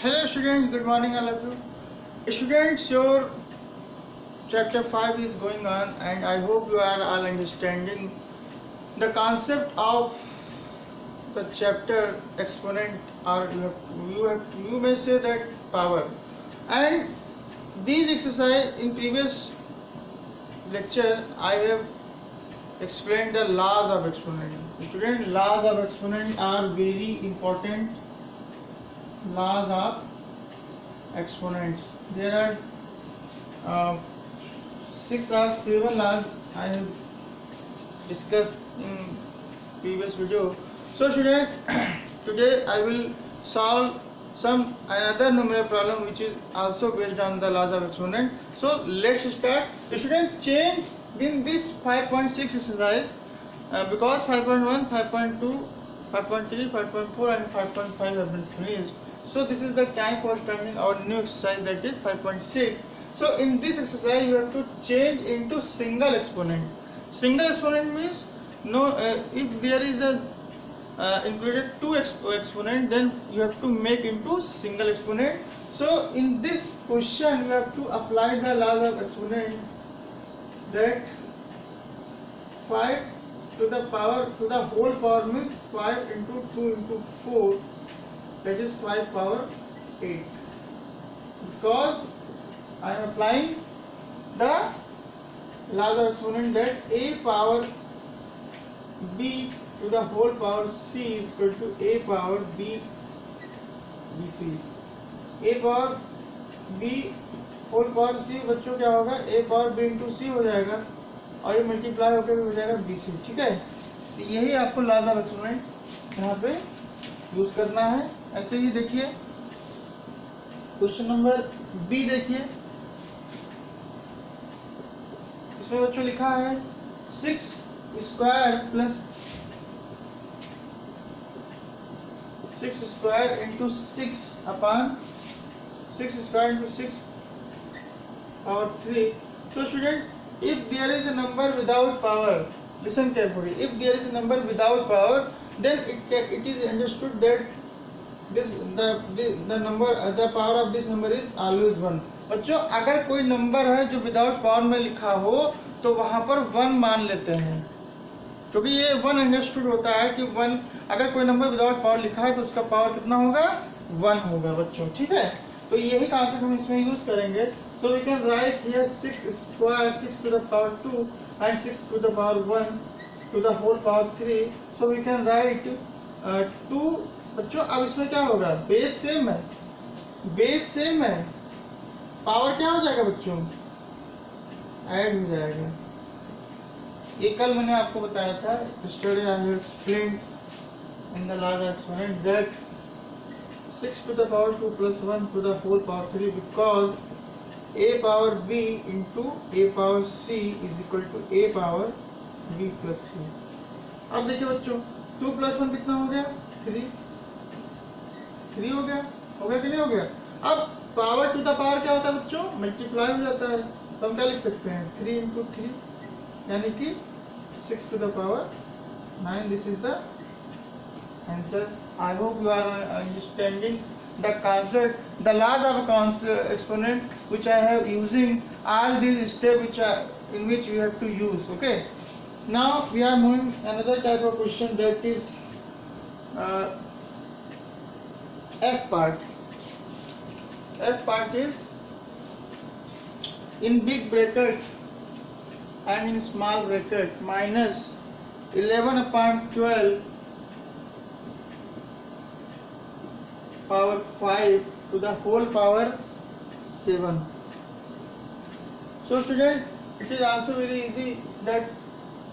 Hello students, good morning all of you. Students, your chapter 5 is going on and I hope you are all understanding the concept of the chapter exponent, or you may say that power. And these exercise in previous lecture I have explained the laws of exponent. Students, laws of exponent are very important. Laws of exponents. There are 6 or 7 laws I have discussed in previous video. So today I will solve some another numerical problem which is also based on the laws of exponent. So let's start. Student, change in this 5.6 exercise because 5.1, 5.2, 5.3, 5.4 and 5.5 have been finished. So this is the time for starting our new exercise, that is 5.6. So in this exercise you have to change into single exponent. Single exponent means if there is a included two exponent, then you have to make into single exponent. So in this question you have to apply the law of exponent, that 5 to the whole power means 5 into 2 into 4, that is 5 power 8, because I am applying the law of exponent that a power b to the whole power c is equal to a power b bc. a power b whole power c बच्चों क्या होगा, a power b into c हो जाएगा और ये multiply होकर हो जाएगा bc. ठीक है, तो यही आपको लॉ ऑफ एक्सपोनेंट यहाँ पे यूज करना है. ऐसे ही देखिए क्वेश्चन नंबर बी, देखिए इसमें बच्चों लिखा है 6 square plus 6 square into 6 upon 6 square into 6 power 3. So student, if there is a number without power, listen carefully, if there is a number without power, then it is understood that the power of this number is always 1. बच्चों, अगर कोई number है जो without power में लिखा हो तो वहां पर 1 मान लेते हैं, क्योंकि ये 1 अंडरस्टूड होता है कि 1, अगर कोई नंबर विदाउट पावर लिखा है तो उसका पावर कितना होगा, 1 होगा बच्चों. ठीक है, तो यही कॉन्सेप्ट हम इसमें यूज करेंगे. So we can write here 6 square, 6 to the power 2 and 6 to the power 1 to the whole power 3. So we can write 2. बच्चों अब इसमें क्या होगा, बेस सेम है, बेस सेम है, पावर क्या हो जाएगा बच्चों, ऐड हो जाएगा. ये कल मैंने आपको बताया था, yesterday I have explained in the law of exponent that 6 to the power 2 plus 1 to the whole power 3, because a power b into a power c is equal to a power b plus c. अब देखिए बच्चों 2 plus 1 कितना हो गया, 3 हो गया कि नहीं हो गया. अब पावर टू द पावर क्या होता है बच्चों, मल्टीप्लाई हो जाता है, तो हम क्या लिख सकते हैं 3 into 3 यानी कि 6 to the power 9. This is the answer. I hope you are understanding the concept, the laws of exponent which I have using all these steps in which we have to use. Okay, now we are moving another type of question, that is F part. F part is in big bracket and in small bracket minus 11 upon 12 power 5 to the whole power 7. So student, it is also very easy that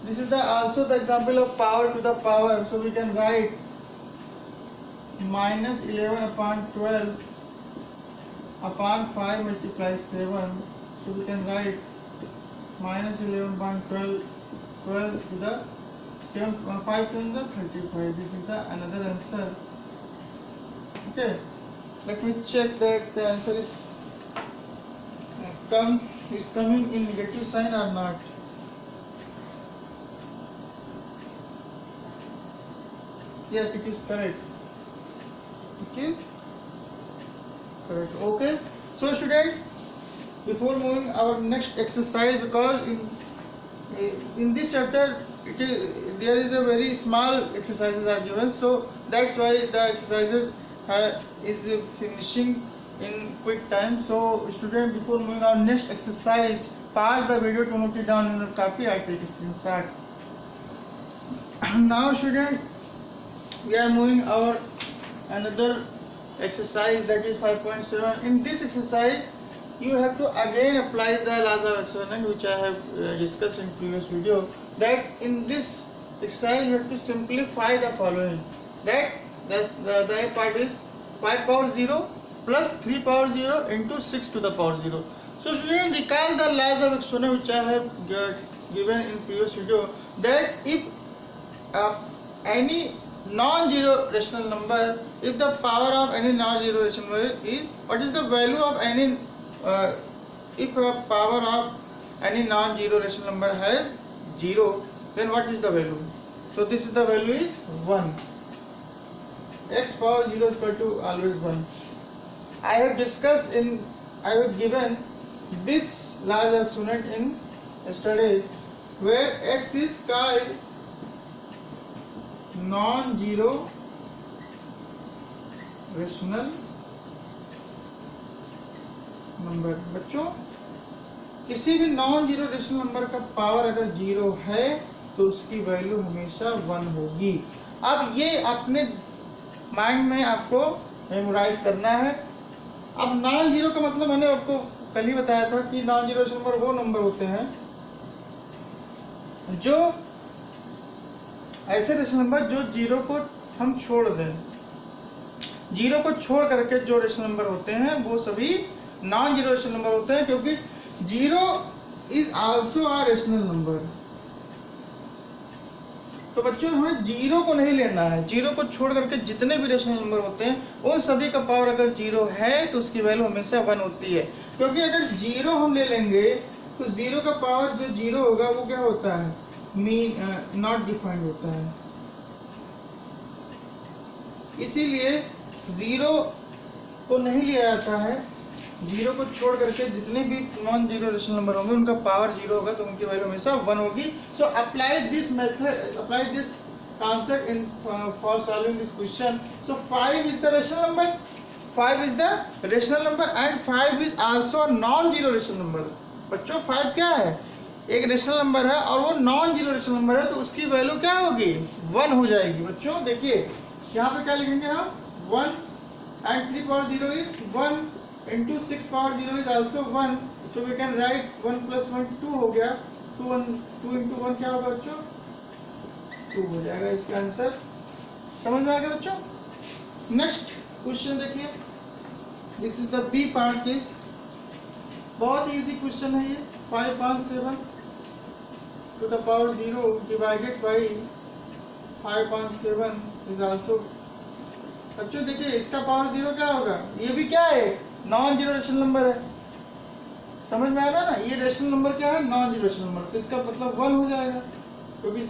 this is also the example of power to the power. So we can write minus 11 upon 12 upon 5 multiply 7. So we can write minus 11 upon 12 to the 7, 5 7 is 35. This is the another answer. Okay, let me check that the answer is coming in negative sign or not. Yes, it is correct. It is correct. Okay, so student, before moving our next exercise, because in this chapter there is a very small exercises are given, so that's why the exercises is finishing in quick time. So student, before moving our next exercise, pause the video to note it down in your copy. I take a screenshot. Now student, we are moving our another exercise, that is 5.7. in this exercise you have to again apply the laws of exponent which I have discussed in previous video. That in this exercise you have to simplify the following. That the part is 5 power 0 plus 3 power 0 into 6 to the power 0. So students, recall the laws of exponent which I have given in previous video. That if any non-zero rational number, if the power of any non-zero rational number is, what is the value of any if a power of any non-zero rational number has 0, then what is the value? So this is the value is 1. X power 0 is equal to always 1. I have discussed I have given this laws of exponent in yesterday, where X is called non-zero rational number. बच्चों, किसी भी non zero rational number का power अगर 0 है तो उसकी value हमेशा 1 होगी. अब ये अपने माइंड में आपको मेमोराइज करना है. अब नॉन जीरो का मतलब मैंने आपको कल ही बताया था कि नॉन जीरो रेशनल नंबर वो नंबर होते हैं जो ऐसे रेशनल नंबर जो 0 को हम छोड़ दें. 0 को छोड़ करके जो रेशनल नंबर होते हैं वो सभी नॉन जीरो रेशनल नंबर होते हैं, क्योंकि 0 is also a rational number. तो बच्चों, हमें 0 को नहीं लेना है. 0 को छोड़ करके जितने भी रेशनल नंबर होते हैं उन सभी का पावर अगर 0 है तो उसकी वैल्यू हमेशा 1 होती है. क्योंकि अगर 0 हम ले लेंगे तो 0 का पावर जो 0 होगा वो क्या होता है, नॉट डिफाइंड होता है. इसीलिए 0 को नहीं लिया जाता है. 0 को छोड़ करके जितने भी नॉन जीरो रेशनल नंबर होंगे उनका पावर 0 होगा तो उनकी वैल्यू हमेशा 1 होगी. So apply this method, apply this concept in for solving this question. So 5 is the rational number, 5 is the rational number and 5 is also a non-zero rational number. बच्चों, 5 क्या है, एक रेशनल नंबर है और वो non zero rational number है, तो उसकी वैल्यू क्या होगी, 1 हो जाएगी. बच्चों देखिए यहाँ पे क्या लिखेंगे हम, 1 and 3 power 0 is 1 into 6 power 0 is also 1. So we can write 1 plus 1 2 हो गया. 2 into 1 क्या होगा बच्चों, 2 हो जाएगा. इसका आंसर समझ में आ गया बच्चों. नेक्स्ट क्वेश्चन देखिए, this is the B part. Is बहुत इजी क्वेश्चन है ये. 5 5 7 to the power 0 divided by 5 5 7 is also. बच्चों देखिए इसका पावर 0 क्या होगा, ये भी क्या है, नॉन जीरो रेशनल नंबर है. समझ में आ रहा है ना, ये रेशनल नंबर क्या है, नॉन जीरो रेशनल नंबर, तो इसका मतलब 1 हो जाएगा. क्योंकि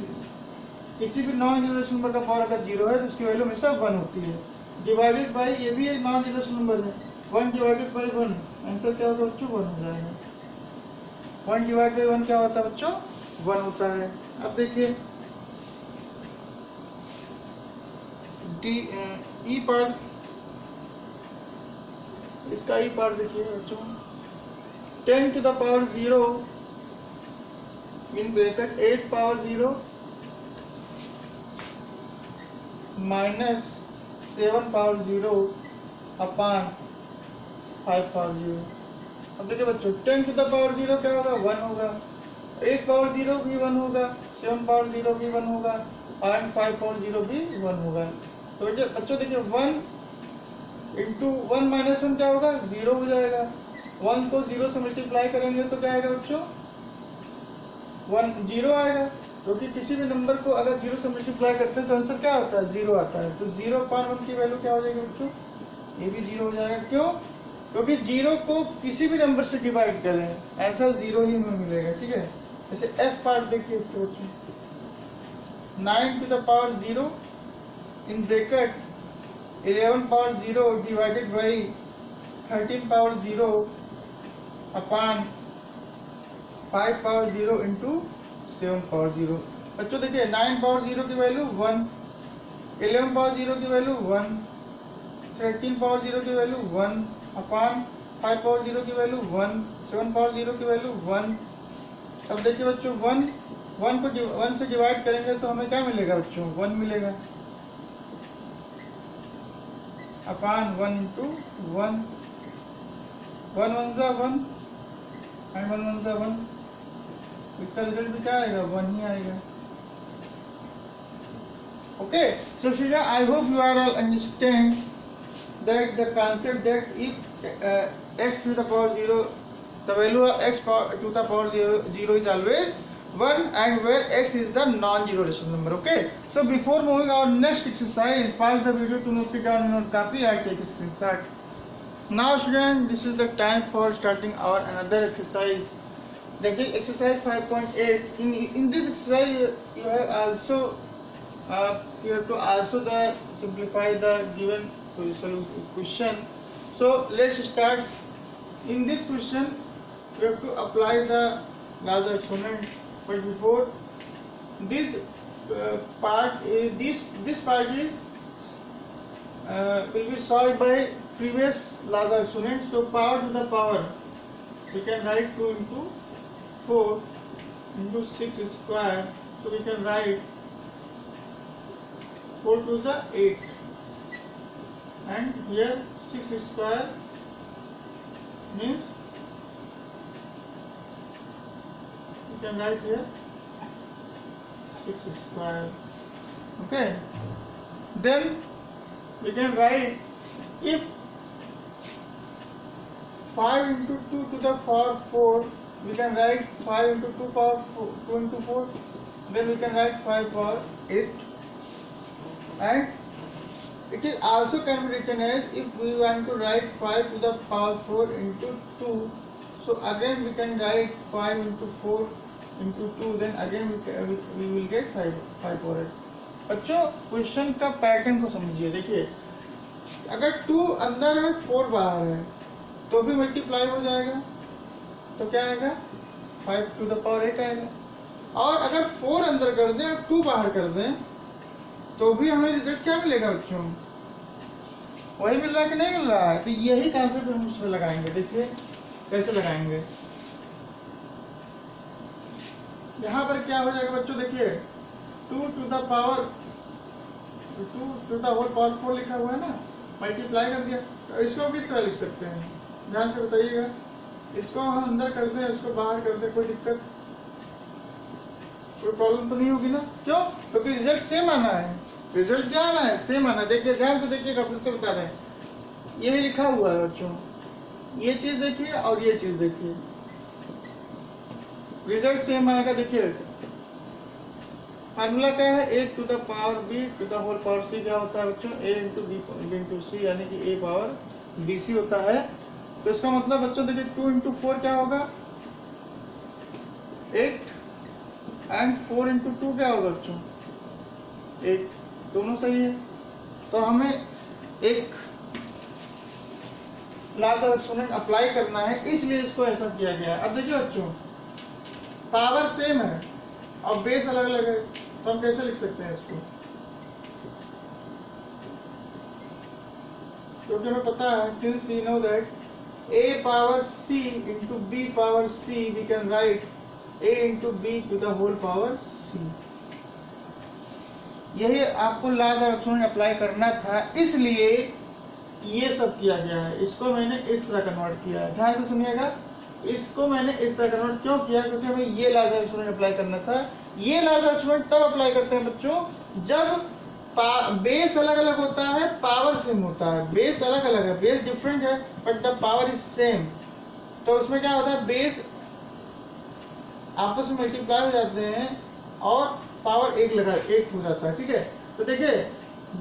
किसी भी नॉन जीरो रेशनल नंबर का पावर अगर 0 है तो उसकी वैल्यू हमेशा 1 होती है. डिवाइडेड बाय, ये भी एक नॉन जीरो रेशनल नंबर है. 1 डिवाइडेड बाय 1, आंसर क्या होगा बच्चों, 1 हो जाएगा. 1 डिवाइड बाई 1 क्या होता है बच्चों, 1 होता है. अब देखिए ई पार्ट, इसका ई पार्ट देखिए बच्चों. 10 to the power 0 in bracket 8 power 0 minus 7 power 0 upon 5 power 0. अब देखिए बच्चों 10 to the power 0 क्या होगा, 1 होगा. 8 power 0 भी 1 होगा, 7 power 0 भी 1 होगा और 5 power 0 भी 1 होगा. तो बच्चों देखिए 1 इंटू 1 माइनस 1 क्या होगा, 0 हो जाएगा. 1 को 0 से मल्टीप्लाई करेंगे तो क्या आएगा बच्चों, 1 0 आएगा. क्योंकि किसी भी नंबर को अगर 0 से मल्टीप्लाई करते हैं तो आंसर क्या होता है, 0 आता है. तो 0 पर 1 की वैल्यू क्या हो जाएगी बच्चों, ये भी 0 हो जाएगा. क्यों, क्योंकि 0 को किसी भी नंबर से डिवाइड करें आंसर 0 ही में मिलेगा. ठीक है. जैसे एफ पार्ट देखिए इसके बच्चों, 9 to the power 0 in bracket 11 power 0 divided by 13 power 0 upon 5 power 0 into 7 power 0। बच्चों देखिए 9 पावर 0 की वैल्यू 1, 11 पावर 0 की वैल्यू 1, 13 पावर 0 की वैल्यू 1 अपान 5 पावर 0 की वैल्यू 1, 7 पावर 0 की वैल्यू 1। अब देखिए बच्चों 1 को 1 से डिवाइड करेंगे तो हमें क्या मिलेगा बच्चों, 1 मिलेगा अपान 1 इंटू 1, 1 1 जा 1 एंड 1 1 जा 1, इसका रिजल्ट भी क्या आएगा, 1 ही आएगा। Okay, so Shreya, I hope you are all understand that the concept that if x to the power 0, the value of x to the power 0 is always 1 and where x is the non-zero rational number. Okay, so before moving our next exercise, pause the video to note it down in your copy and take a screenshot. Now students, this is the time for starting our another exercise. That is exercise 5.8. In this exercise you have also you have to also simplify the given question. So let's start. In this question you have to apply the laws of exponent, but before this part is will be solved by previous laws of exponent. So power to the power, we can write 2 into 4 into 6 square, so we can write 4 to the 8 and here 6 square means you can write here 6 square. Okay, then we can write if 5 into 2 to the power 4, we can write 5 into 2 power 4, 2 into 4, then we can write 5 power 8. And it is also can be written as if we want to write 5 to the power 4 into 2, so again we can write 5 into 4 into 2, then again we will get 5 power 8. बच्चों question का pattern को समझिए। देखिए अगर 2 अंदर है 4 बाहर है तो भी मल्टीप्लाई हो जाएगा, तो क्या आएगा 5 टू द पावर 8 आएगा। और अगर 4 अंदर कर दें और 2 बाहर कर दें तो भी हमें रिजल्ट क्या मिलेगा बच्चों, वही मिल रहा है कि नहीं मिल रहा है। तो यही कॉन्सेप्ट हम उसमें लगाएंगे। देखिए कैसे लगाएंगे। यहाँ पर क्या हो जाएगा बच्चों, देखिए 2 to the power 2 to the whole power 4 लिखा हुआ है ना, मल्टीप्लाई कर दिया। तो इसको किस तरह लिख सकते हैं, ध्यान से बताइएगा। इसको हम अंदर कर दें, इसको बाहर कर दें, कोई दिक्कत, कोई प्रॉब्लम तो नहीं होगी ना। क्यों? क्योंकि रिजल्ट सेम आना है। रिजल्ट क्या आना है, सेम आना है। देखिए ध्यान से देखिएगा, फिर से बता रहे हैं। ये लिखा हुआ है बच्चों, ये चीज देखिए और ये चीज देखिए, रिजल्ट सेम आएगा। देखिए फार्मूला क्या है, a to the power b to the whole power c क्या होता है बच्चों, a into b into c, यानी कि a पावर bc होता है। तो इसका मतलब बच्चों देखिए 2 इंटू 4 क्या होगा 8 एंड 4 इंटू 2 क्या होगा बच्चों 8, दोनों सही है। तो हमें एक लॉ ऑफ एक्सपोनेंट अप्लाई करना है, इसलिए इसको ऐसा किया गया है। अब देखिए बच्चों पावर सेम है और बेस अलग अलग है, तो हम कैसे लिख सकते हैं इसको, क्योंकि हमें पता है since we know that a power c into b power c, we can write a into b to the whole power c। यही आपको लॉ ऑफ एक्सपोनेंट अप्लाई करना था, इसलिए ये सब किया गया है। इसको मैंने इस तरह कन्वर्ट किया है, ध्यान से सुनिएगा। इसको मैंने इस तरह कन्वर्ट क्यों किया, क्योंकि हमें ये लॉ ऑफ एक्सपोनेंट अप्लाई करना था। ये लॉ ऑफ एक्सपोनेंट तब अप्लाई करते हैं बच्चों जब बेस अलग अलग होता है, पावर सेम होता है। बेस अलग अलग है, बेस डिफरेंट है but the power is same. तो उसमें क्या होता है, बेस आपस में मल्टीप्लाई हो जाते हैं और पावर एक हो जाता है, ठीक है। तो देखिए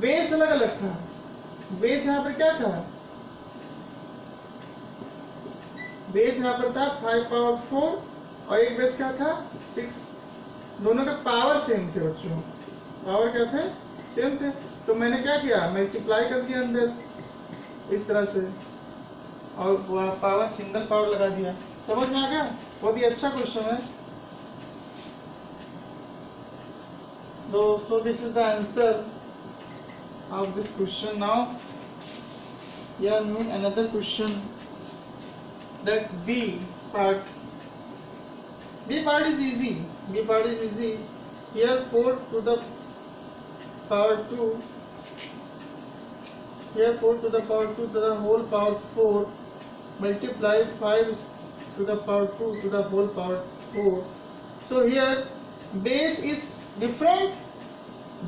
बेस अलग अलग था, बेस यहाँ पर क्या था, बेस यहाँ पर था 5 पावर 4 और एक बेस क्या था 6, दोनों का पावर सेम थे बच्चों, पावर क्या थे सेम थे। तो मैंने क्या किया, मल्टीप्लाई कर दिया अंदर इस तरह से, और पावर सिंगल पावर लगा दिया। समझ में आ गया? बहुत ही अच्छा क्वेश्चन है। So this is the answer of this question. Now here moving another question, that B part. B part is easy. B part is easy. Here 4 to the power 2. Here 4 to the power 2 to the whole power 4 multiply 5 to the power 2 to the whole power 4. So here base is different.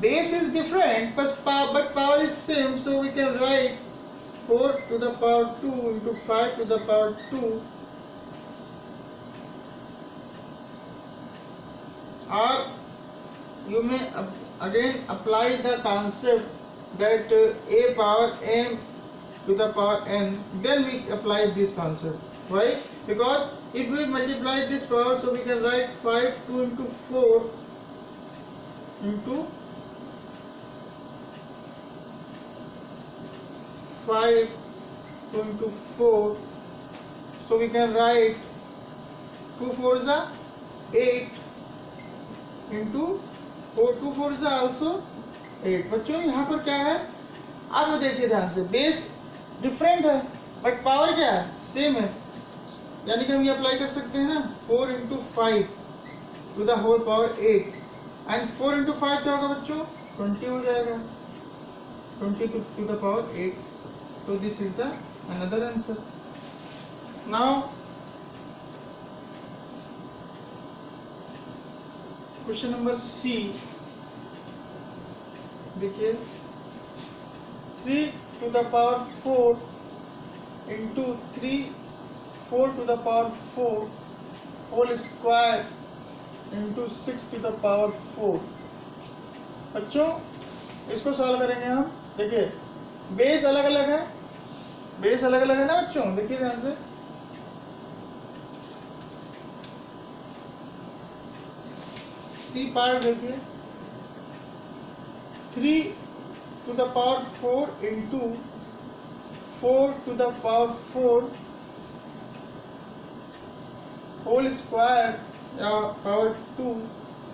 Base is different, but power is same. So we can write 4 to the power 2 into 5 to the power 2. Or you may again apply the concept that a power m to the power n. Then we apply this concept. Why? Because if we multiply this power, so we can write 5 2 into 4 into 5 2 into 4. So we can write 2 4s are 8 into 4 2 4s are also 8. बच्चों यहाँ पर क्या है, आप देखिए ध्यान से, base different है बट पावर क्या है, सेम है। यानी कि हम ये अप्लाई कर सकते हैं ना, 4 into 5 to the whole power 8 and 4 into 5 क्या होगा बच्चों, 20 हो जाएगा, 20 to the power 8. So this is the another answer. Now question number C. देखिए 3 to the power 4 into 4 to the power 4 whole square into 6 to the power 4. बच्चों इसको solve करेंगे हम। देखिए बेस अलग अलग है, बेस अलग अलग है ना बच्चों, देखिए ध्यान से। सी पार्ट देखिए 3 to the power 4 into 4 to the power 4 whole square या power 2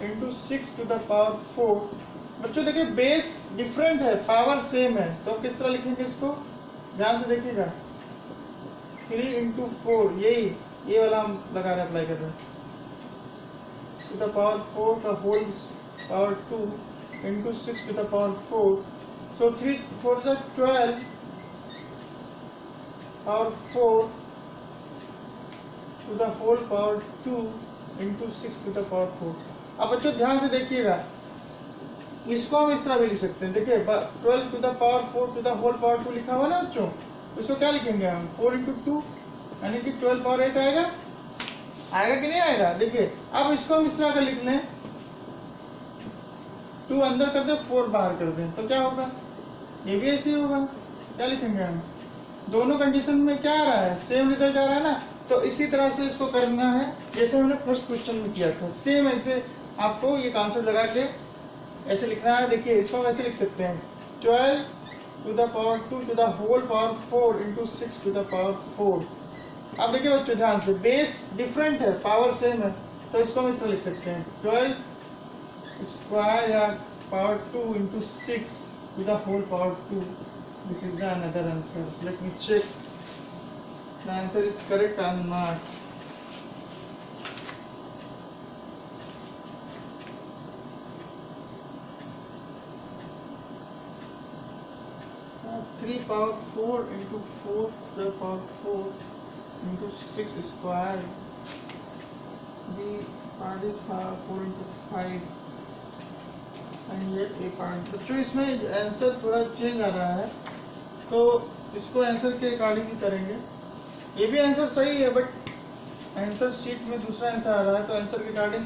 into 6 to the power 4. बच्चों देखिए बेस डिफरेंट है, पावर सेम है, तो किस तरह लिखेंगे इसको, ध्यान से देखिएगा। 3 into 4 यही ये वाला हम लगा रहे हैं, अप्लाई कर रहे हैं, to the power 4 का whole power 2 into 6 to the power 4. So 3 4 is 12 power 4 to the whole power 2 into 6 to the power 4. अब बच्चों ध्यान से देखिएगा, इसको हम इस तरह भी लिख सकते हैं। देखिए 12 to the power 4 to the whole power 2 लिखा हुआ ना बच्चों, इसको क्या लिखेंगे हम, 4 into 2 यानी कि 12 power 8 आएगा, आएगा कि नहीं आएगा। देखिए अब इसको हम इस तरह का लिख लें, 2 अंदर कर दे 4 बाहर कर दें, तो क्या होगा, ये भी ऐसे ही होगा। क्या लिखेंगे हम, दोनों कंडीशन में क्या आ रहा है, सेम रिजल्ट आ रहा है ना। तो इसी तरह से इसको करना है जैसे हमने फर्स्ट क्वेश्चन में किया था, सेम ऐसे आपको ये कॉन्सेप्ट लगा के ऐसे लिखना है। देखिए इसको हम ऐसे लिख सकते हैं, 12 to the power 2 to the whole power 4 into 6 to the power 4. अब देखिए बच्चों ध्यान से, बेस डिफरेंट है, पावर सेम है, तो इसको हम इस तरह लिख सकते हैं, 12 स्क्वायर या power 2 into 6 to the whole power 2. This is the another answer. So let me check the answer is correct or not. 3 power 4 into 4 to the power 4 into 6 square. The part is 4 into 5 and yet a part. बच्चों इसमें answer थोड़ा change आ रहा है, तो इसको answer के according ही करेंगे। ये भी आंसर सही है बट आंसर शीट में दूसरा आंसर आ रहा है, तो आंसर के अकॉर्डिंग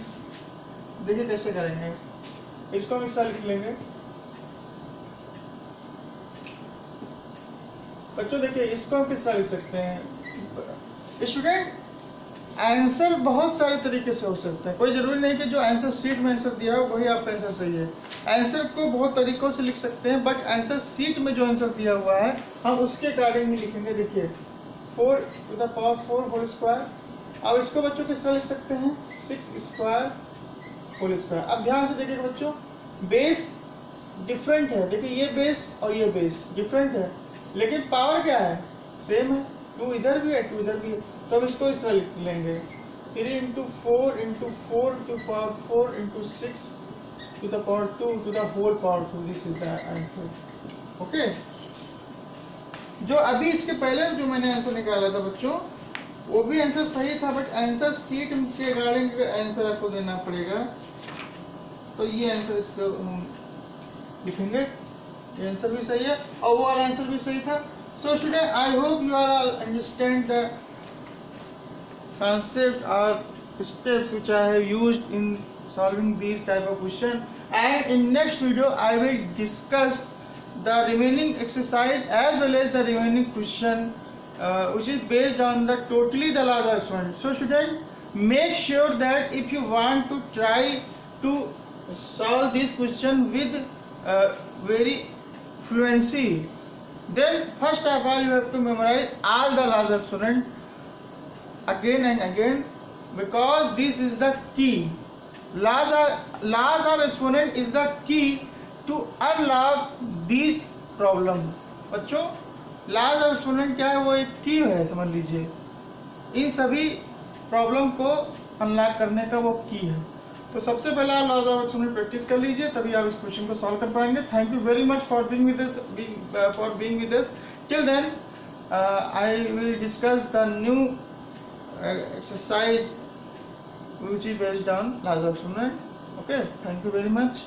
देखिए कैसे करेंगे। इसको हम इस तरह लिख लेंगे। बच्चों देखिए इसको हम किस तरह लिख सकते हैं। स्टूडेंट आंसर बहुत सारे तरीके से हो सकता है, कोई जरूरी नहीं कि जो आंसर शीट में आंसर दिया हो वही आपका आंसर सही है। आंसर को बहुत तरीकों से लिख सकते हैं, बट आंसर शीट में जो आंसर दिया हुआ है हम उसके अकॉर्डिंग ही लिखेंगे। देखिए 4 to the power 4 whole square. अब इसको बच्चों किस तरह लिख सकते हैं, 6 स्क्वायर होल स्क्वायर। अब ध्यान से देखिएगा बच्चों, बेस डिफरेंट है, देखिए ये बेस और ये बेस डिफरेंट है, लेकिन पावर क्या है, सेम है, 2 इधर भी है 2 इधर भी है। तो अब इसको इस तरह लिख लेंगे, 3 into 4 into 4 to the power 4 into 6 to the power 2 to the whole power 2। This is the answer. Okay, जो अभी इसके पहले जो मैंने आंसर निकाला था बच्चों, वो भी आंसर सही था, बट आंसर सीट के अकॉर्डिंग आंसर आपको देना पड़ेगा। तो ये आंसर इसको लिखेंगे, ये आंसर भी सही है और वो वाला आंसर भी सही था। So student, I hope you are all understand the concept or steps which I have used in solving these type of question, and in next video I will discuss the remaining exercise as well as the remaining question which is based on the totally the laws of exponent. So student, make sure that if you want to try to solve this question with very fluency, then first of all you have to memorize all the laws of exponent again and again, because this is the key. Laws of exponent is the key to unlock this problem। बच्चों, laws of exponent क्या है, वो एक की है, समझ लीजिए, इन सभी प्रॉब्लम को अनलॉक करने का वो की है। तो सबसे पहला लॉज ऑफ एक्सपोनेंट प्रैक्टिस कर लीजिए, तभी आप इस क्वेश्चन को सॉल्व कर पाएंगे। Thank you very much for being with us. Till then I will discuss the new exercise which is based on laws of exponent. Okay, thank you very much.